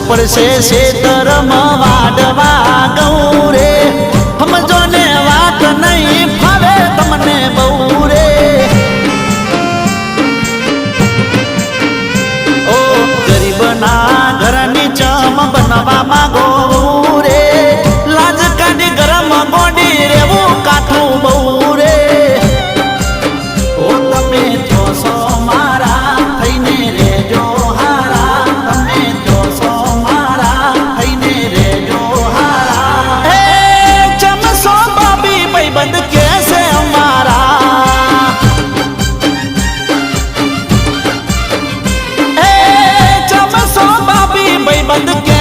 પડશે શેતરમાં વાડવા ગૌરે સમજો ને વાત નહીં ફાવે તમને બહુ રે ઓ ગરીબના ઘરની ચમ બનવા માંગો રે લાજ કાઢી ગરમ ગોડી રેવું કાઠું બહુ રે ઓ તમે જોશો મારા થઈને રેજો હારા તમે જોશો મારા થઈને રેજો હારા હે ચમસો બાબી ભાઈબંધ કેસે અમારા હે ચમસો બાબી ભાઈબંધ